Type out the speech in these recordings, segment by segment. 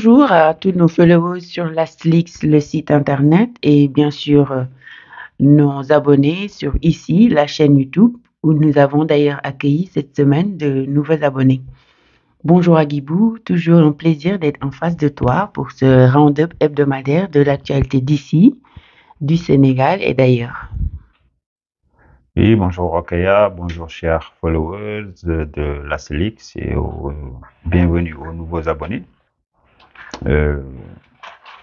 Bonjour à tous nos followers sur Lastleaks, le site internet, et bien sûr nos abonnés sur ici, la chaîne YouTube, où nous avons d'ailleurs accueilli cette semaine de nouveaux abonnés. Bonjour Agibou, toujours un plaisir d'être en face de toi pour ce round-up hebdomadaire de l'actualité d'ici, du Sénégal et d'ailleurs. Oui, bonjour Rokhaya, bonjour chers followers de la Selix et bienvenue aux nouveaux abonnés. Euh,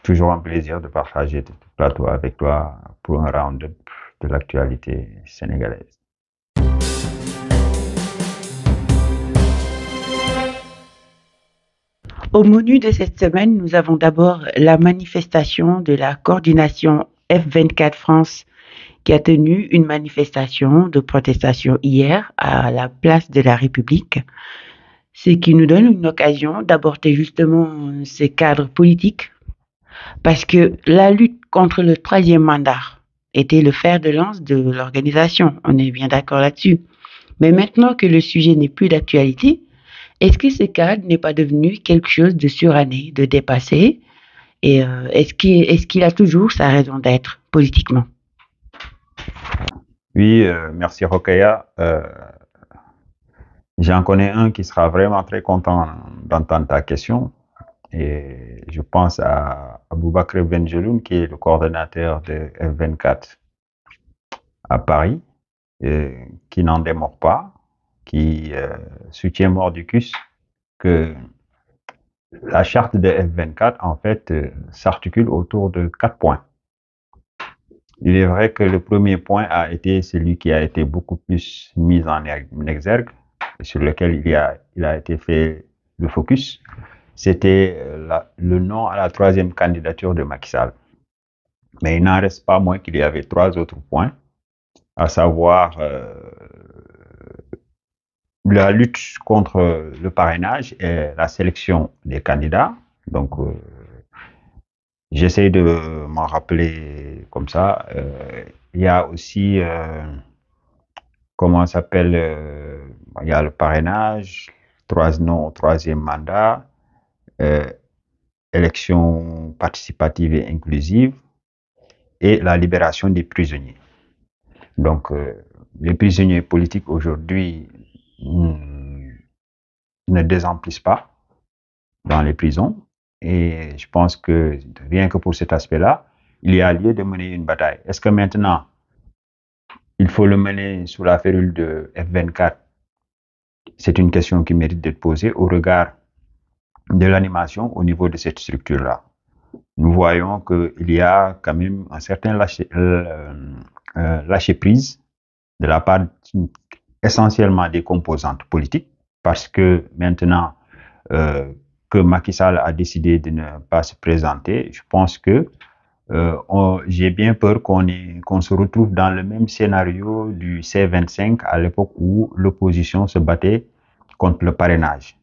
Toujours un plaisir de partager ce plateau avec toi pour un round-up de l'actualité sénégalaise. Au menu de cette semaine, nous avons d'abord la manifestation de la coordination F24 France qui a tenu une manifestation de protestation hier à la place de la République, ce qui nous donne une occasion d'aborder justement ces cadres politiques, parce que la lutte contre le troisième mandat était le fer de lance de l'organisation, on est bien d'accord là-dessus. Mais maintenant que le sujet n'est plus d'actualité, est-ce que ce cadre n'est pas devenu quelque chose de suranné, de dépassé, et est-ce qu'il a toujours sa raison d'être politiquement? Oui, merci Rokhaya. J'en connais un qui sera vraiment très content d'entendre ta question. Et je pense à Aboubakr Benjeloun, qui est le coordonnateur de F24 à Paris, qui n'en démord pas, qui soutient mordicus que la charte de F24, en fait, s'articule autour de 4 points. Il est vrai que le premier point a été celui qui a été beaucoup plus mis en exergue, sur lequel il a été fait le focus. C'était le non à la troisième candidature de Macky Sall. Mais il n'en reste pas moins qu'il y avait 3 autres points, à savoir la lutte contre le parrainage et la sélection des candidats. Donc, j'essaie de m'en rappeler comme ça. Il y a aussi, comment ça s'appelle, il y a le parrainage, non au troisième mandat, euh, élection participative et inclusive et la libération des prisonniers. Donc, les prisonniers politiques aujourd'hui ne désemplissent pas dans les prisons. Et je pense que rien que pour cet aspect-là, il y a lieu de mener une bataille. Est-ce que maintenant, il faut le mener sous la férule de F24? C'est une question qui mérite d'être posée au regard de l'animation au niveau de cette structure-là. Nous voyons qu'il y a quand même un certain lâcher-prise de la part essentiellement des composantes politiques, parce que maintenant que Macky Sall a décidé de ne pas se présenter, je pense que j'ai bien peur qu'on se retrouve dans le même scénario du C25 à l'époque où l'opposition se battait contre le parrainage.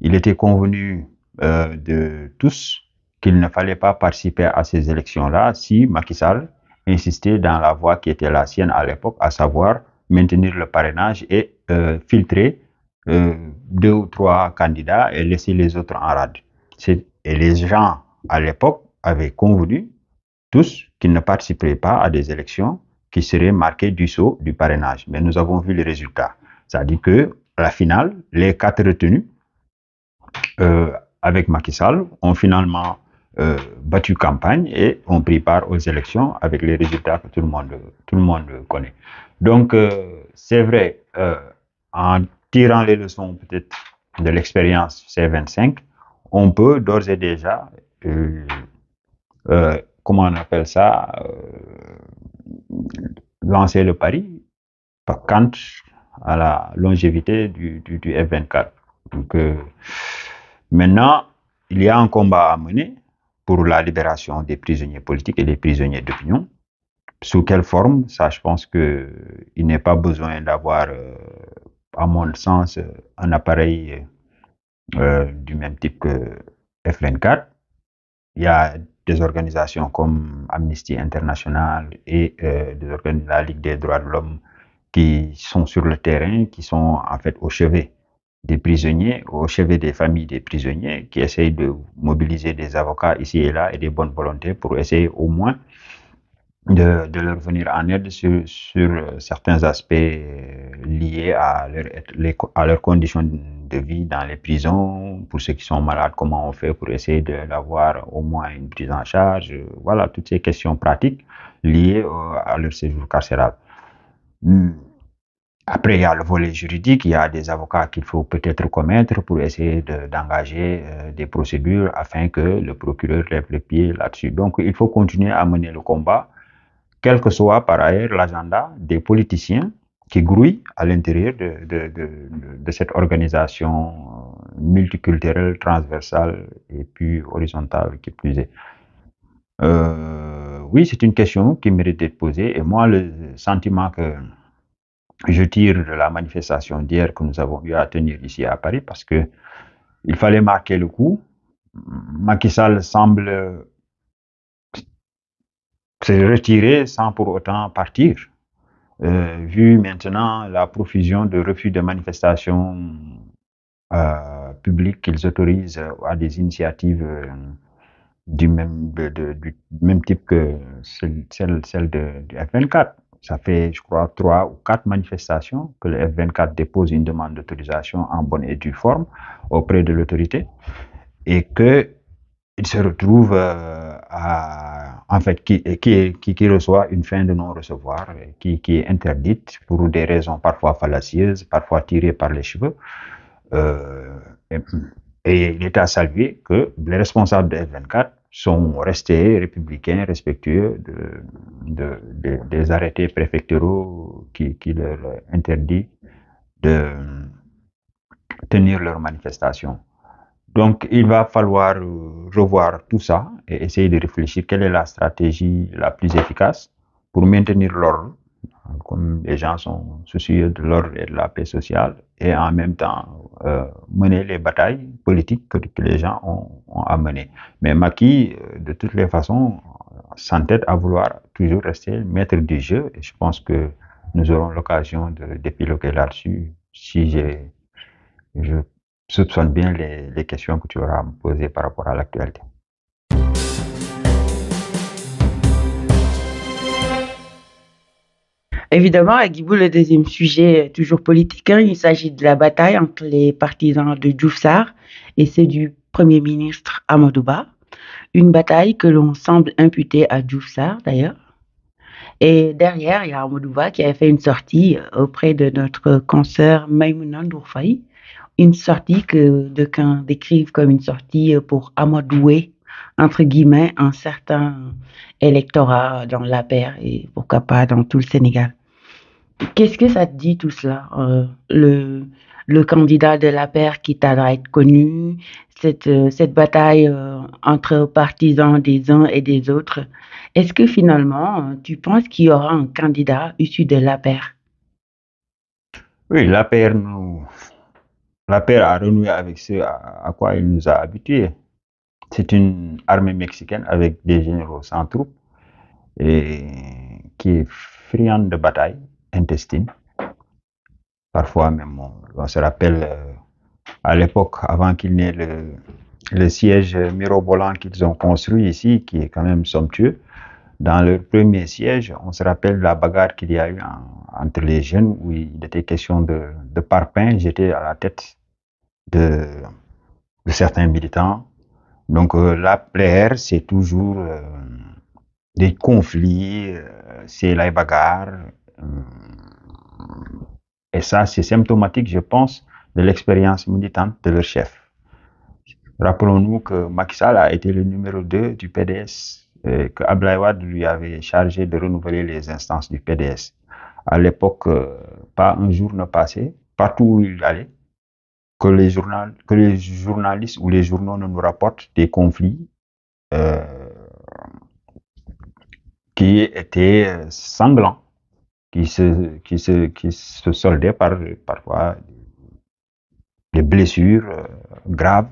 Il était convenu de tous qu'il ne fallait pas participer à ces élections-là si Macky Sall insistait dans la voie qui était la sienne à l'époque, à savoir maintenir le parrainage et filtrer 2 ou 3 candidats et laisser les autres en rade. Et les gens à l'époque avaient convenu tous qu'ils ne participeraient pas à des élections qui seraient marquées du sceau du parrainage. Mais nous avons vu les résultats. C'est-à-dire que, à la finale, les 4 retenus avec Macky Sall ont finalement battu campagne et ont pris part aux élections avec les résultats que tout le monde connaît. Donc, c'est vrai, en tirant les leçons peut-être de l'expérience C25, on peut d'ores et déjà, comment on appelle ça, lancer le pari quant à la longévité du F24. Donc, maintenant, il y a un combat à mener pour la libération des prisonniers politiques et des prisonniers d'opinion. Sous quelle forme? Ça, je pense qu'il n'est pas besoin d'avoir, à mon sens, un appareil du même type que F24. Il y a des organisations comme Amnesty International et la Ligue des droits de l'homme qui sont sur le terrain, qui sont en fait au chevet des prisonniers, au chevet des familles des prisonniers, qui essayent de mobiliser des avocats ici et là et des bonnes volontés pour essayer au moins de leur venir en aide sur certains aspects liés à leurs conditions de vie dans les prisons. Pour ceux qui sont malades, comment on fait pour essayer d'avoir au moins une prise en charge. Voilà, toutes ces questions pratiques liées à leur séjour carcéral. Après, il y a le volet juridique, il y a des avocats qu'il faut peut-être commettre pour essayer d'engager des procédures afin que le procureur lève le pied là-dessus. Donc, il faut continuer à mener le combat, quel que soit par ailleurs l'agenda des politiciens qui grouillent à l'intérieur de cette organisation multiculturelle, transversale et puis horizontale qui plus est. Oui, c'est une question qui mérite d'être posée et moi, le sentiment que je tire de la manifestation d'hier que nous avons eu à tenir ici à Paris parce que il fallait marquer le coup. Macky Sall semble se retirer sans pour autant partir. Vu maintenant la profusion de refus de manifestations publiques qu'ils autorisent à des initiatives du même type que celle du F24. Ça fait, je crois, 3 ou 4 manifestations que le F24 dépose une demande d'autorisation en bonne et due forme auprès de l'autorité et qu'il se retrouve en fait, qui reçoit une fin de non-recevoir, qui est interdite pour des raisons parfois fallacieuses, parfois tirées par les cheveux. Et, et il est à saluer que les responsables de F24 sont restés républicains, respectueux des arrêtés préfectoraux qui leur interdit de tenir leurs manifestations. Donc, il va falloir revoir tout ça et essayer de réfléchir quelle est la stratégie la plus efficace pour maintenir l'ordre, comme les gens sont soucieux de l'ordre et de la paix sociale, et en même temps mener les batailles politiques que les gens ont à mener. Mais Macky, de toutes les façons, s'entête à vouloir toujours rester maître du jeu, et je pense que nous aurons l'occasion d'épiloguer là-dessus si je soupçonne bien les questions que tu auras à me poser par rapport à l'actualité. Évidemment, Agibou, le deuxième sujet est toujours politique. Hein. Il s'agit de la bataille entre les partisans de Diouf Sarr et ceux du Premier ministre Amadou Ba. Une bataille que l'on semble imputer à Diouf Sarr, d'ailleurs. Et derrière, il y a Amadou Ba qui a fait une sortie auprès de notre consoeur Maïmouna Ndour Faye. Une sortie que d'aucuns décrivent comme une sortie pour amadouer, entre guillemets, un certain électorat dans la paire et pourquoi pas dans tout le Sénégal. Qu'est-ce que ça te dit tout cela le candidat de la paire qui tardera à être connu, cette bataille entre partisans des uns et des autres. Est-ce que finalement, tu penses qu'il y aura un candidat issu de la paire? Oui, la paire a renoué avec ce à quoi il nous a habitués. C'est une armée mexicaine avec des généraux sans troupes et qui est friande de bataille intestine. Parfois même, on se rappelle à l'époque, avant qu'il n'ait le siège mirobolant qu'ils ont construit ici, qui est quand même somptueux. Dans leur premier siège, on se rappelle la bagarre qu'il y a eu entre les jeunes où il était question de parpaing jeté à la tête de certains militants. Donc la PR, c'est toujours des conflits, c'est la bagarre. Et ça, c'est symptomatique, je pense, de l'expérience militante de leur chef. Rappelons-nous que Macky Sall a été le numéro 2 du PDS, et que Abdoulaye Wade lui avait chargé de renouveler les instances du PDS. À l'époque, pas un jour ne passait, partout où il allait, que les journalistes ou les journaux ne nous rapportent des conflits qui étaient sanglants, qui se soldaient par parfois des blessures graves.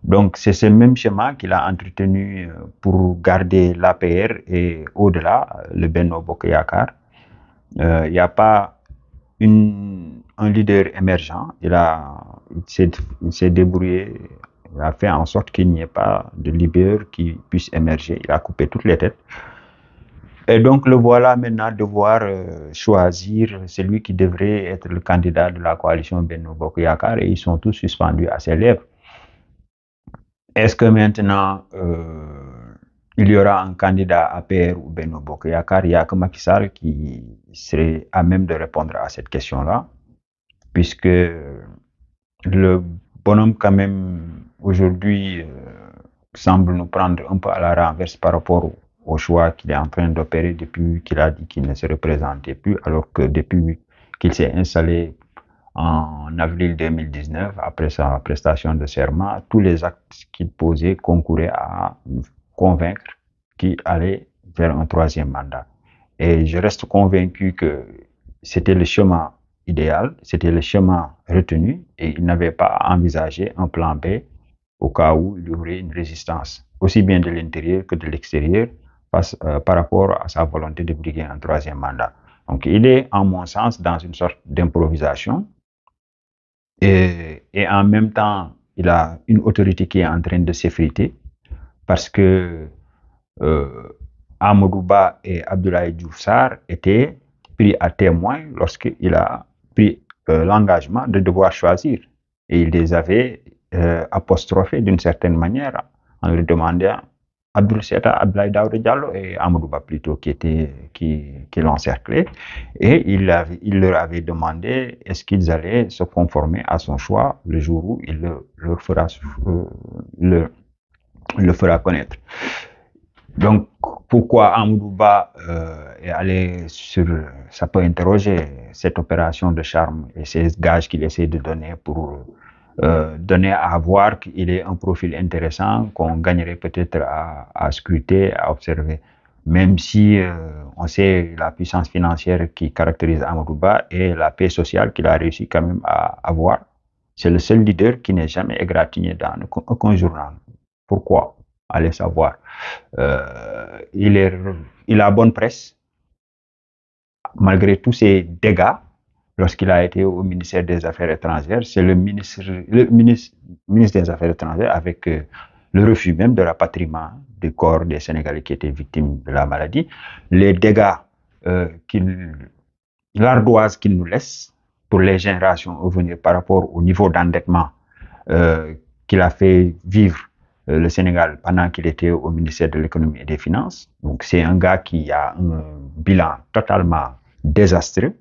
Donc c'est ce même schéma qu'il a entretenu pour garder l'APR et au-delà le Benno Bokk Yakaar. Il n'y a pas un leader émergent. Il s'est débrouillé, il a fait en sorte qu'il n'y ait pas de leader qui puisse émerger. Il a coupé toutes les têtes. Et donc, le voilà maintenant devoir choisir celui qui devrait être le candidat de la coalition Benno Bokk Yakaar, et ils sont tous suspendus à ses lèvres. Est-ce que maintenant, il y aura un candidat APR ou Benno Bokk Yakaar? Il n'y a que Macky Sall qui serait à même de répondre à cette question-là, puisque le bonhomme, quand même, aujourd'hui, semble nous prendre un peu à la renverse par rapport au choix qu'il est en train d'opérer depuis qu'il a dit qu'il ne se représentait plus, alors que depuis qu'il s'est installé en avril 2019, après sa prestation de serment, tous les actes qu'il posait concouraient à nous convaincre qu'il allait vers un troisième mandat. Et je reste convaincu que c'était le chemin idéal, c'était le chemin retenu, et il n'avait pas à envisager un plan B au cas où il y aurait une résistance, aussi bien de l'intérieur que de l'extérieur, par rapport à sa volonté de briguer un troisième mandat. Donc il est, en mon sens, dans une sorte d'improvisation, et en même temps, il a une autorité qui est en train de s'effriter, parce que Amadou Ba et Abdoulaye Diouf Sarr étaient pris à témoin lorsqu'il a pris l'engagement de devoir choisir. Et il les avait apostrophés d'une certaine manière en leur demandant Abdoulaye Daouda Diallo et Amadou Ba plutôt qui l'encerclaient. Et il leur avait demandé est-ce qu'ils allaient se conformer à son choix le jour où il le fera connaître. Donc, pourquoi Amadou Ba est allé sur... Ça peut interroger cette opération de charme et ces gages qu'il essaie de donner pour donner à voir qu'il est un profil intéressant qu'on gagnerait peut-être à scruter, à observer. Même si on sait la puissance financière qui caractérise Amadou Ba et la paix sociale qu'il a réussi quand même à avoir. C'est le seul leader qui n'est jamais égratigné dans aucun journal. Pourquoi? Allez savoir. Il a bonne presse, malgré tous ses dégâts. Lorsqu'il a été au ministère des Affaires étrangères, c'est le ministre des Affaires étrangères, avec le refus même de rapatriement du corps des Sénégalais qui étaient victimes de la maladie, les dégâts, l'ardoise qu'il nous laisse pour les générations à venir par rapport au niveau d'endettement qu'il a fait vivre le Sénégal pendant qu'il était au ministère de l'économie et des finances. Donc c'est un gars qui a un bilan totalement désastreux,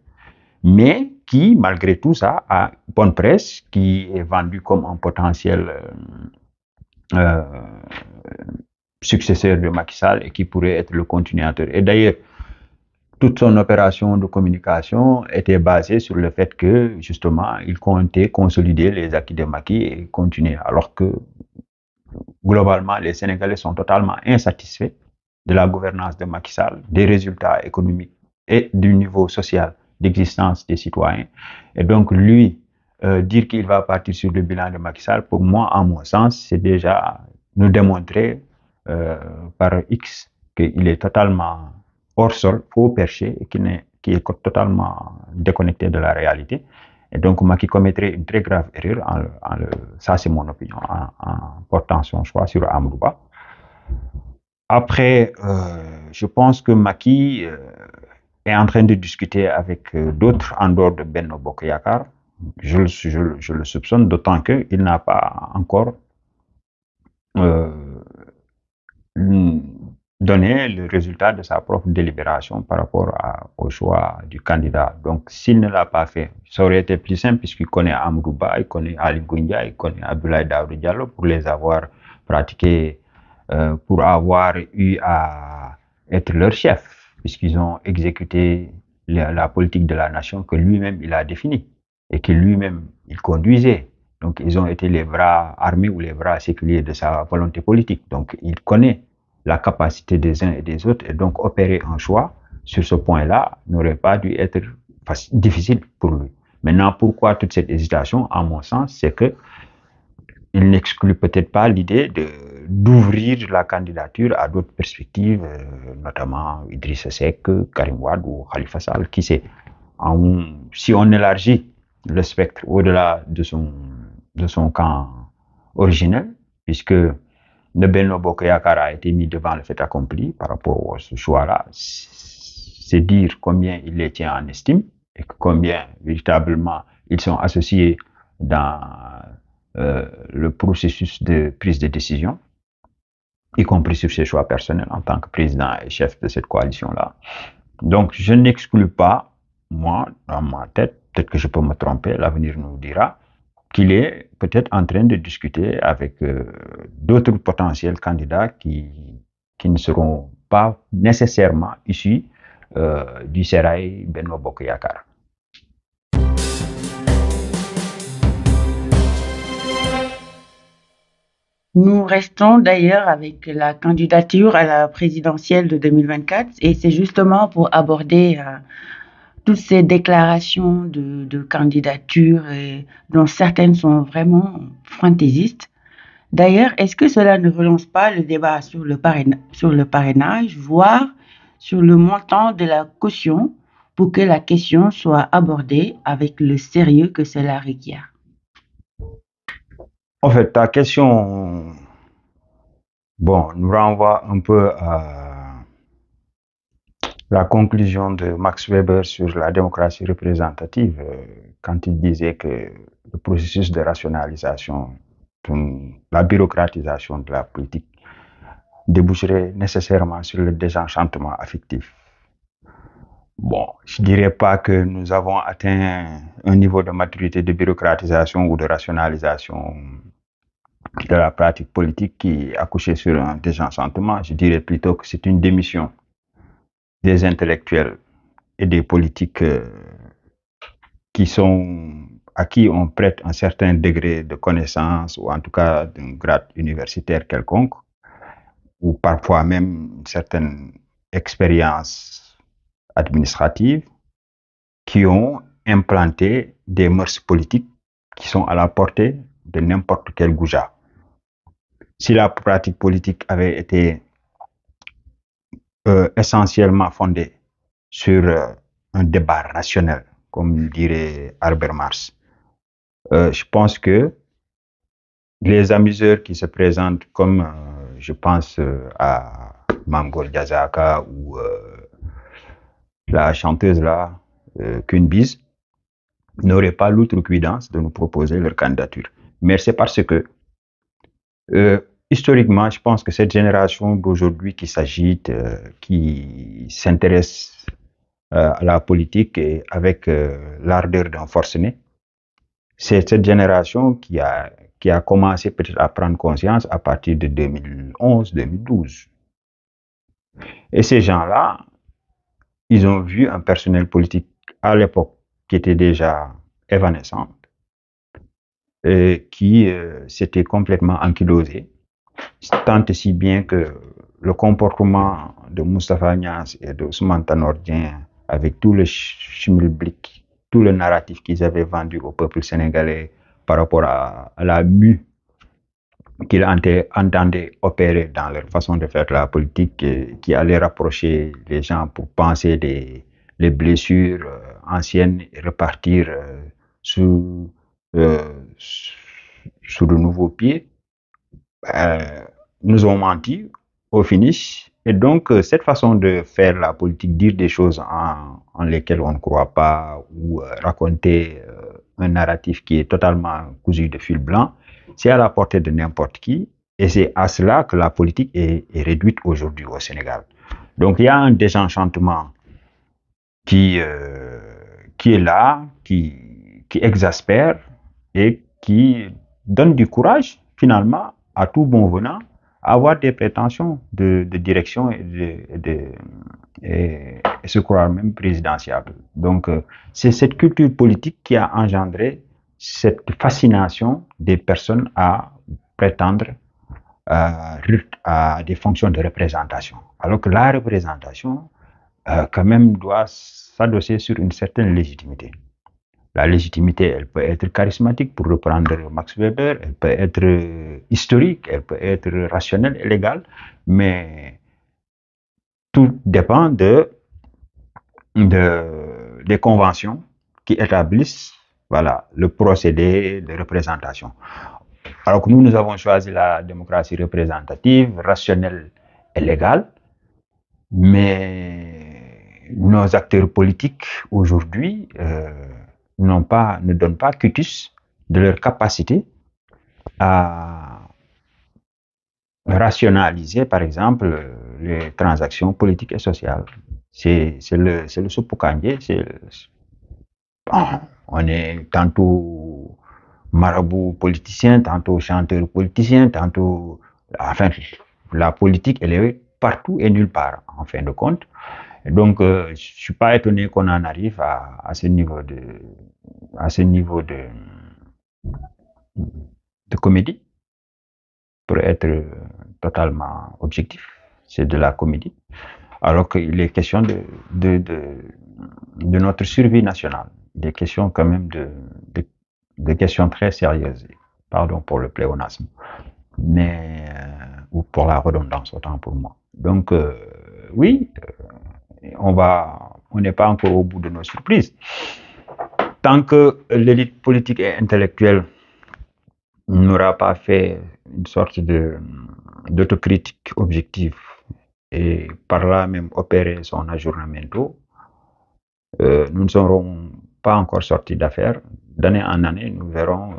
mais qui, malgré tout ça, a bonne presse, qui est vendu comme un potentiel successeur de Macky Sall et qui pourrait être le continuateur. Et d'ailleurs, toute son opération de communication était basée sur le fait que, justement, il comptait consolider les acquis de Macky et continuer, alors que globalement, les Sénégalais sont totalement insatisfaits de la gouvernance de Macky Sall, des résultats économiques et du niveau social d'existence des citoyens. Et donc, lui, dire qu'il va partir sur le bilan de Macky Sall, pour moi, en mon sens, c'est déjà nous démontrer par X qu'il est totalement hors sol, faux perché, et qui est totalement déconnecté de la réalité. Et donc, Macky commettrait une très grave erreur, ça c'est mon opinion, en portant son choix sur Amadou Ba. Après, je pense que Macky est en train de discuter avec d'autres en dehors de Benno Bokk Yakaar. Je le soupçonne, d'autant qu'il n'a pas encore donner le résultat de sa propre délibération par rapport au choix du candidat. Donc, s'il ne l'a pas fait, ça aurait été plus simple puisqu'il connaît Amadou Ba, il connaît Ali Ngouille, il connaît Abdoulaye Daouda Diallo pour les avoir pratiqués, pour avoir eu à être leur chef, puisqu'ils ont exécuté la politique de la nation que lui-même il a définie et que lui-même il conduisait. Donc, ils ont été les bras armés ou les bras séculiers de sa volonté politique. Donc, il connaît la capacité des uns et des autres, et donc opérer un choix sur ce point-là n'aurait pas dû être difficile pour lui. Maintenant, pourquoi toute cette hésitation? À mon sens, c'est que il n'exclut peut-être pas l'idée d'ouvrir la candidature à d'autres perspectives, notamment Idrissa Seck, Karim Wade ou Khalifa Sall, qui sait. si on élargit le spectre au-delà de son camp originel, puisque le Benno Bokk Yakaar a été mis devant le fait accompli par rapport à ce choix-là, c'est dire combien il les tient en estime et combien véritablement ils sont associés dans le processus de prise de décision, y compris sur ses choix personnels en tant que président et chef de cette coalition-là. Donc, je n'exclus pas, moi, dans ma tête, peut-être que je peux me tromper, l'avenir nous dira, qu'il est peut-être en train de discuter avec d'autres potentiels candidats qui ne seront pas nécessairement issus du sérail Benno Bokk Yakaar. Nous restons d'ailleurs avec la candidature à la présidentielle de 2024 et c'est justement pour aborder toutes ces déclarations de candidature dont certaines sont vraiment fantaisistes. D'ailleurs, est-ce que cela ne relance pas le débat sur le parrainage, voire sur le montant de la caution pour que la question soit abordée avec le sérieux que cela requiert? En fait, ta question, nous renvoie un peu à la conclusion de Max Weber sur la démocratie représentative, quand il disait que le processus de rationalisation, la bureaucratisation de la politique déboucherait nécessairement sur le désenchantement affectif. Je dirais pas que nous avons atteint un niveau de maturité de bureaucratisation ou de rationalisation de la pratique politique qui accouchait sur un désenchantement. Je dirais plutôt que c'est une démission des intellectuels et des politiques à qui on prête un certain degré de connaissance ou en tout cas d'un grade universitaire quelconque ou parfois même une certaine expérience administrative qui ont implanté des mœurs politiques qui sont à la portée de n'importe quel goujat. Si la pratique politique avait été essentiellement fondée sur un débat rationnel, comme dirait Albert Mars, je pense que les amuseurs qui se présentent comme, je pense à Mangor Diazaka ou la chanteuse là, Queen Biz, n'auraient pas l'outrecuidance de nous proposer leur candidature. Mais c'est parce que, historiquement, je pense que cette génération d'aujourd'hui qui s'agite, qui s'intéresse à la politique et avec l'ardeur d'un forcené, c'est cette génération qui a commencé peut-être à prendre conscience à partir de 2011-2012. Et ces gens-là, ils ont vu un personnel politique à l'époque qui était déjà évanescent et qui s'était complètement ankylosé, tant et si bien que le comportement de Moustapha Niasse et de Ousmane Tanor Dieng, avec tout le schmilblick, tout le narratif qu'ils avaient vendu au peuple sénégalais par rapport à la mue qu'ils entendaient opérer dans leur façon de faire la politique, qui allait rapprocher les gens pour penser les blessures anciennes et repartir sous de nouveaux pieds, nous ont menti au finish. Et donc, cette façon de faire la politique, dire des choses en lesquelles on ne croit pas ou raconter un narratif qui est totalement cousu de fil blanc, c'est à la portée de n'importe qui. Et c'est à cela que la politique est réduite aujourd'hui au Sénégal. Donc, il y a un désenchantement qui est là, qui exaspère et qui donne du courage, finalement, à tout bon venant, à avoir des prétentions de direction et se croire même présidentiable. Donc, c'est cette culture politique qui a engendré cette fascination des personnes à prétendre à des fonctions de représentation. Alors que la représentation, quand même, doit s'adosser sur une certaine légitimité. La légitimité, elle peut être charismatique, pour reprendre Max Weber, elle peut être historique, elle peut être rationnelle et légale, mais tout dépend de des conventions qui établissent voilà, le procédé de représentation. Alors que nous avons choisi la démocratie représentative, rationnelle et légale, mais nos acteurs politiques aujourd'hui ne donnent pas quitus de leur capacité à rationaliser, par exemple, les transactions politiques et sociales. C'est le soupe kandier. On est tantôt marabout politicien, tantôt chanteur politicien, tantôt... Enfin, la politique, elle est partout et nulle part, en fin de compte. Et donc, je ne suis pas étonné qu'on en arrive à ce niveau de comédie, pour être totalement objectif. C'est de la comédie. Alors qu'il est question de notre survie nationale. Des questions quand même de questions très sérieuses. Pardon pour le pléonasme. Mais, ou pour la redondance, autant pour moi. Donc, oui, on n'est pas encore au bout de nos surprises. Tant que l'élite politique et intellectuelle n'aura pas fait une sorte d'autocritique objective et par là même opérer son ajournamento, nous ne serons pas encore sortis d'affaires. D'année en année, nous verrons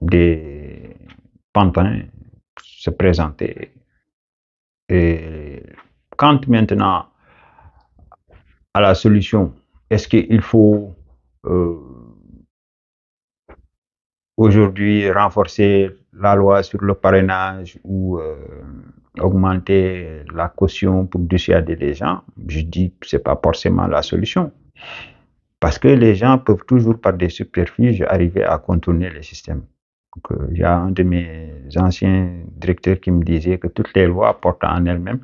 des pantins se présenter. Et quant maintenant à la solution, est-ce qu'il faut aujourd'hui renforcer la loi sur le parrainage ou augmenter la caution pour dissuader les gens? Je dis que ce n'est pas forcément la solution. Parce que les gens peuvent toujours, par des subterfuges, arriver à contourner les systèmes. Il y a un de mes anciens directeurs qui me disait que toutes les lois portent en elles-mêmes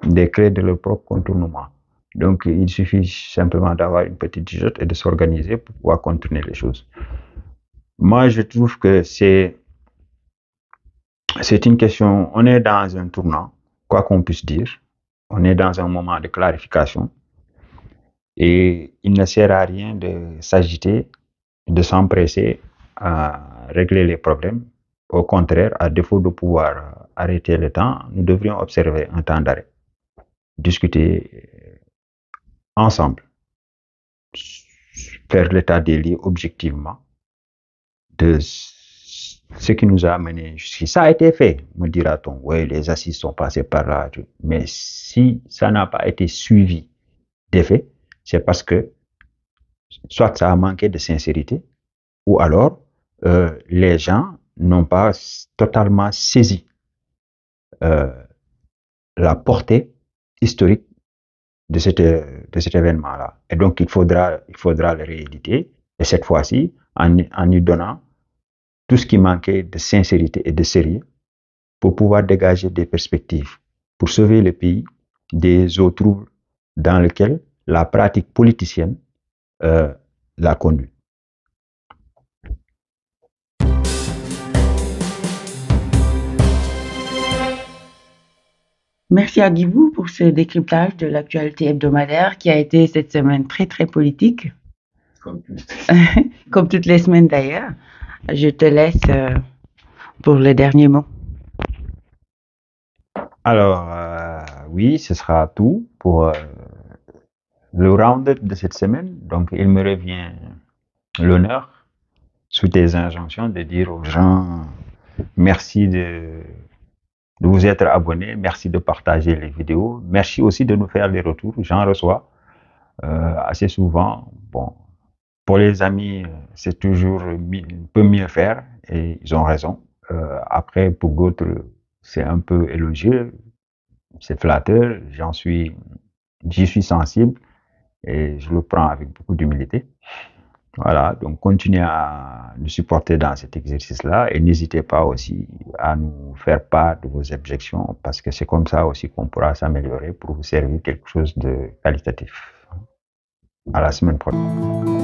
des clés de leur propre contournement. Donc, il suffit simplement d'avoir une petite jugeote et de s'organiser pour pouvoir contourner les choses. Moi, je trouve que c'est une question, on est dans un tournant, quoi qu'on puisse dire. On est dans un moment de clarification. Et il ne sert à rien de s'agiter, de s'empresser à régler les problèmes. Au contraire, à défaut de pouvoir arrêter le temps, nous devrions observer un temps d'arrêt, discuter ensemble, faire l'état des lieux objectivement de ce qui nous a amené jusqu'ici. Ça a été fait, me dira-t-on. Oui, les assises sont passées par là. Mais si ça n'a pas été suivi d'effet, c'est parce que soit ça a manqué de sincérité, ou alors les gens n'ont pas totalement saisi la portée historique de cet événement-là. Et donc, il faudra le rééditer, et cette fois-ci, en lui donnant tout ce qui manquait de sincérité et de sérieux pour pouvoir dégager des perspectives, pour sauver le pays des eaux troubles dans lesquelles la pratique politicienne l'a conduit. Merci à Guibou pour ce décryptage de l'actualité hebdomadaire qui a été cette semaine très très politique. Comme toutes les semaines d'ailleurs. Je te laisse pour le dernier mot. Alors, oui, ce sera tout pour le round-up de cette semaine. Donc, il me revient l'honneur, sous tes injonctions, de dire aux gens merci de vous être abonnés, merci de partager les vidéos, merci aussi de nous faire des retours. J'en reçois assez souvent. Bon, pour les amis, c'est toujours peut mieux faire et ils ont raison. Après, pour d'autres, c'est un peu élogieux, c'est flatteur, j'y suis sensible et je le prends avec beaucoup d'humilité. Voilà, donc continuez à nous supporter dans cet exercice-là et n'hésitez pas aussi à nous faire part de vos objections parce que c'est comme ça aussi qu'on pourra s'améliorer pour vous servir quelque chose de qualitatif. À la semaine prochaine.